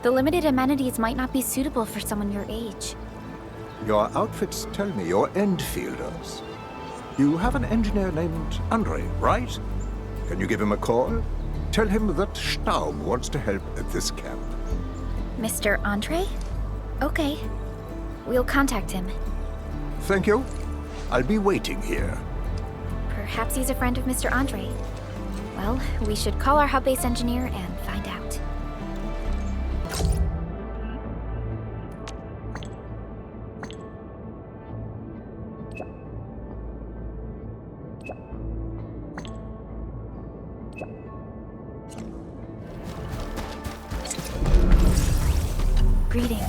The limited amenities might not be suitable for someone your age. Your outfits tell me you're ENDFIELDers. You have an engineer named Andre, right? Can you give him a call? Tell him that Staub wants to help at this camp. Mr. Andre? Okay. We'll contact him. Thank you. I'll be waiting here. Perhaps he's a friend of Mr. Andre. Well, we should call our hub base engineer and find out. Greetings.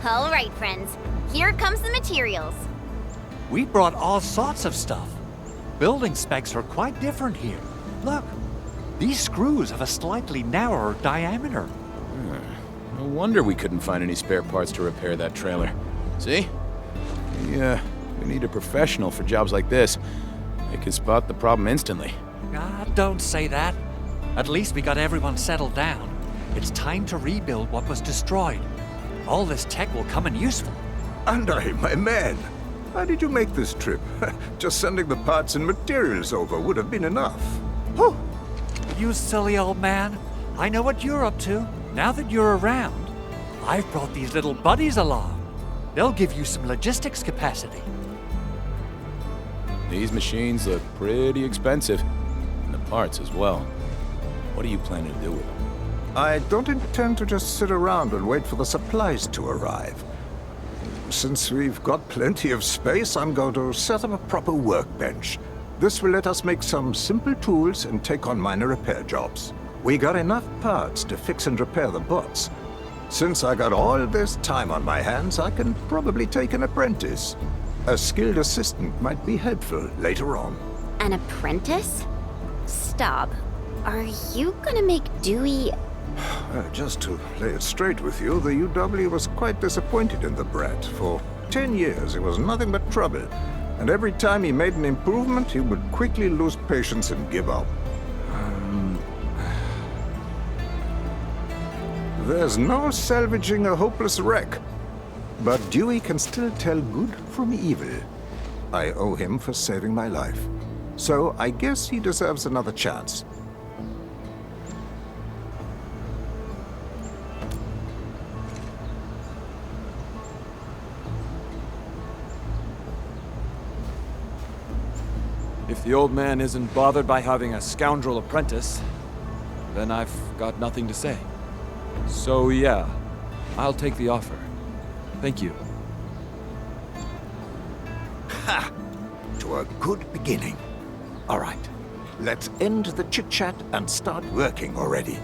All right, friends. Here comes the materials. We brought all sorts of stuff. Building specs are quite different here. Look, these screws have a slightly narrower diameter. No wonder we couldn't find any spare parts to repair that trailer. See? We need a professional for jobs like this. They can spot the problem instantly. Ah, don't say that. At least we got everyone settled down. It's time to rebuild what was destroyed. All this tech will come in useful. Andre, my man, how did you make this trip? Just sending the parts and materials over would have been enough. Whew. You silly old man. I know what you're up to. Now that you're around, I've brought these little buddies along. They'll give you some logistics capacity. These machines look pretty expensive. And the parts as well. What are you planning to do with them? I don't intend to just sit around and wait for the supplies to arrive. Since we've got plenty of space, I'm going to set up a proper workbench. This will let us make some simple tools and take on minor repair jobs. We got enough parts to fix and repair the bots. Since I got all this time on my hands, I can probably take an apprentice. A skilled assistant might be helpful later on. An apprentice? Stop. Are you gonna make Dewey... Just to lay it straight with you, the UW was quite disappointed in the brat. For 10 years, it was nothing but trouble. And every time he made an improvement, he would quickly lose patience and give up. There's no salvaging a hopeless wreck. But Dewey can still tell good from evil. I owe him for saving my life. So I guess he deserves another chance. If the old man isn't bothered by having a scoundrel apprentice, then I've got nothing to say. So yeah, I'll take the offer. Thank you. Ha! To a good beginning. All right, let's end the chit-chat and start working already.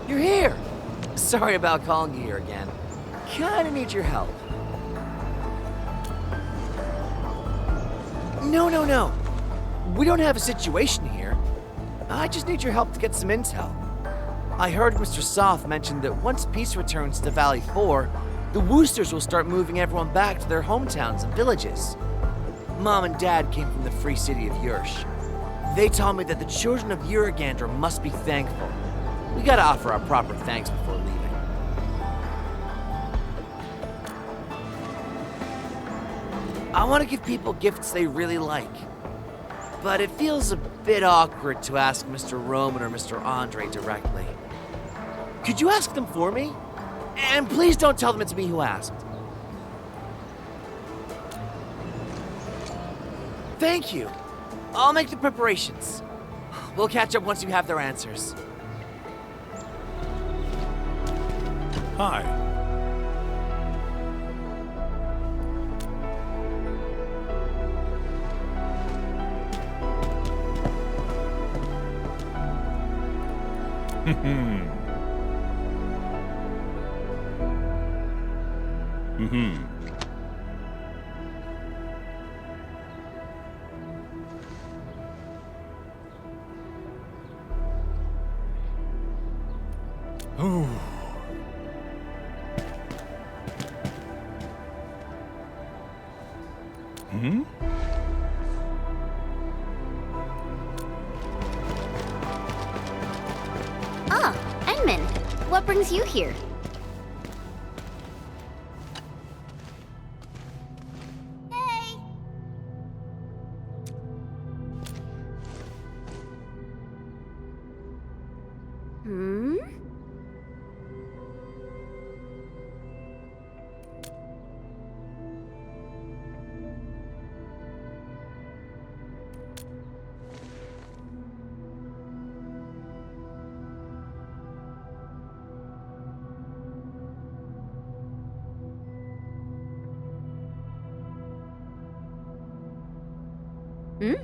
You're here! Sorry about calling you here again. Kinda need your help. No. We don't have a situation here. I just need your help to get some intel. I heard Mr. Soft mention that once peace returns to Valley 4, the Woosters will start moving everyone back to their hometowns and villages. Mom and Dad came from the free city of Yursh. They told me that the children of Uragander must be thankful. We gotta offer our proper thanks before leaving. I want to give people gifts they really like. But it feels a bit awkward to ask Mr. Roman or Mr. Andre directly. Could you ask them for me? And please don't tell them it's me who asked. Thank you. I'll make the preparations. We'll catch up once you have their answers. Hi. Ooh. Ah, Edmund, what brings you here? Hey! Hmm? Hmm?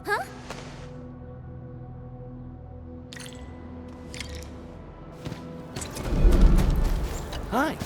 Huh? Hi.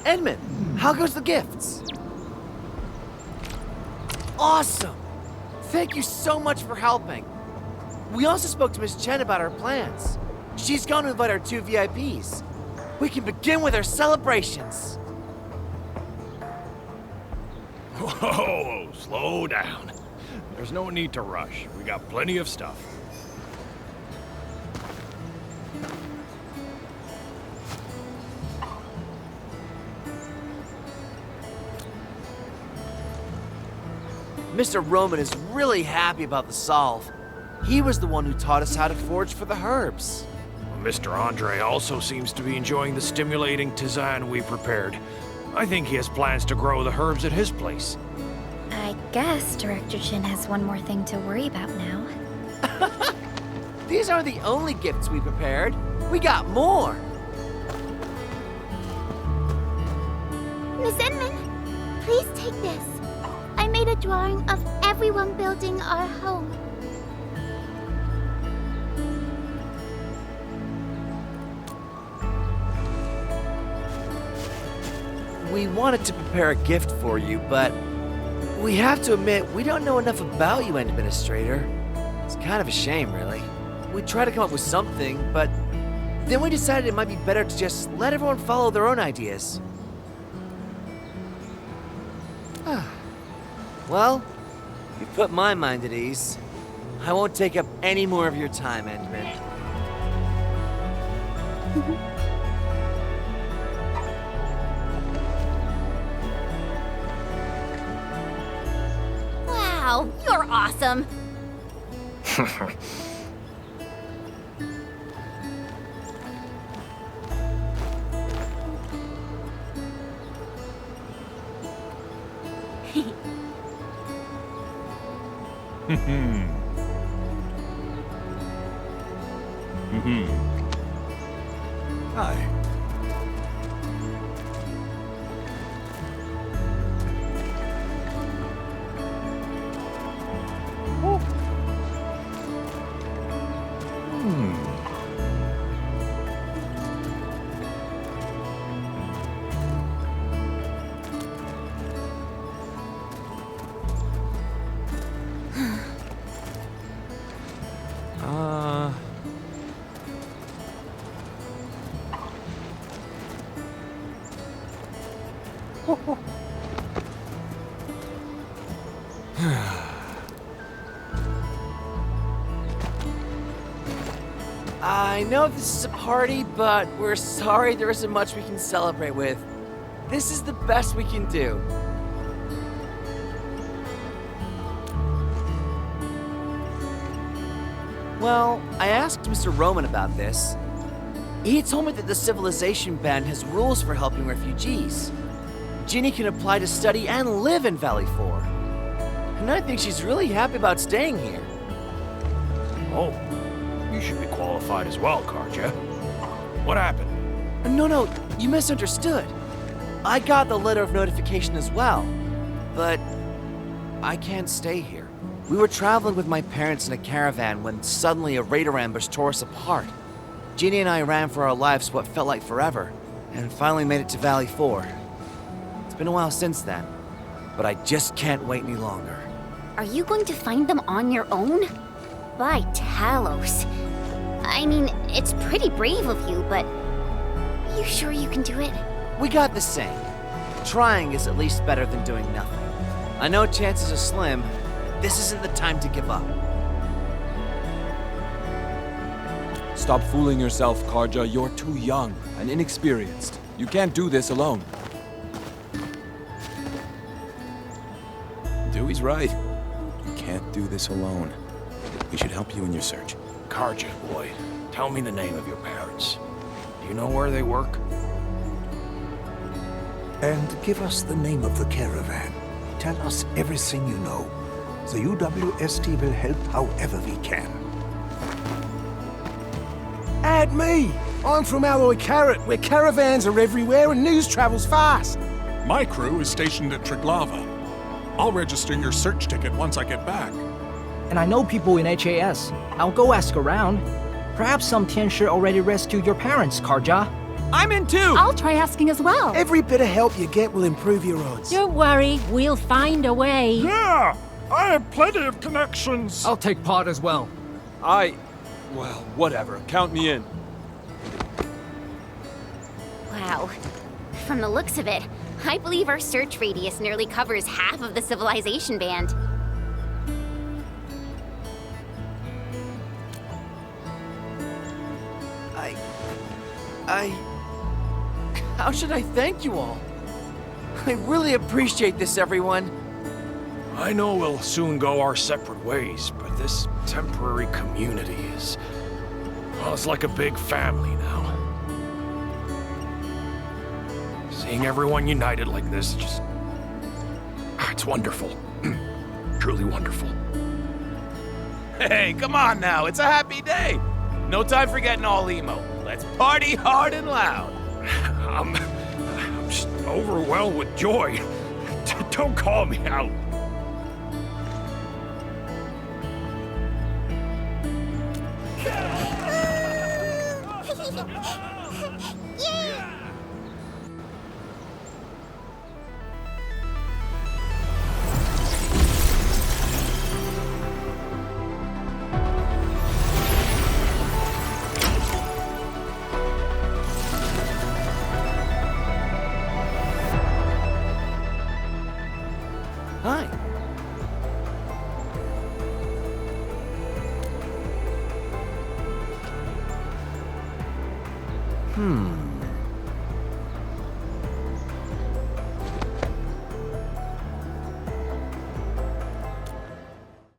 Edmund, how goes the gifts? Awesome! Thank you so much for helping. We also spoke to Miss Chen about our plans. She's going to invite our 2 VIPs. We can begin with our celebrations. Whoa, slow down. There's no need to rush. We got plenty of stuff. Mr. Roman is really happy about the solve. He was the one who taught us how to forage for the herbs. Mr. Andre also seems to be enjoying the stimulating tisane we prepared. I think he has plans to grow the herbs at his place. I guess Director Jin has one more thing to worry about now. These aren't the only gifts we prepared. We got more. Miss Edmund, please take this. I made a drawing of everyone building our home. We wanted to prepare a gift for you, but we have to admit we don't know enough about you, Administrator. It's kind of a shame, really. We tried to come up with something, but then we decided it might be better to just let everyone follow their own ideas. Well, you put my mind at ease. I won't take up any more of your time, Edmund. Wow, you're awesome. Hi. I know this is a party, but we're sorry there isn't much we can celebrate with. This is the best we can do. Well, I asked Mr. Roman about this. He told me that the Civilization Band has rules for helping refugees. Ginny can apply to study and live in Valley 4. And I think she's really happy about staying here. Oh, you should be qualified as well, Karja. What happened? No, you misunderstood. I got the letter of notification as well, but I can't stay here. We were traveling with my parents in a caravan when suddenly a raider ambush tore us apart. Ginny and I ran for our lives what felt like forever, and finally made it to Valley 4. It's been a while since then, but I just can't wait any longer. Are you going to find them on your own? By Talos. I mean, it's pretty brave of you, but are you sure you can do it? We got the same. Trying is at least better than doing nothing. I know chances are slim. This isn't the time to give up. Stop fooling yourself, Karja. You're too young and inexperienced. You can't do this alone. Dewey's right. You can't do this alone. We should help you in your search. Karja, boy, tell me the name of your parents. Do you know where they work? And give us the name of the caravan. Tell us everything you know. The UWST will help however we can. Add me! I'm from Alloy Carrot, where caravans are everywhere and news travels fast. My crew is stationed at Triglava. I'll register your search ticket once I get back. And I know people in HAS. I'll go ask around. Perhaps some Tianshi already rescued your parents, Karja. I'm in too! I'll try asking as well. Every bit of help you get will improve your odds. Don't worry, we'll find a way. Yeah! I have plenty of connections. I'll take part as well. Well, whatever. Count me in. Wow. From the looks of it, I believe our search radius nearly covers half of the Civilization Band. How should I thank you all? I really appreciate this, everyone. I know we'll soon go our separate ways, but this temporary community is... well, it's like a big family now. Seeing everyone united like this, just... it's wonderful. Truly wonderful. Hey, come on now. It's a happy day. No time for getting all emo. Let's party hard and loud. I'm just overwhelmed with joy. Don't call me out. Hi.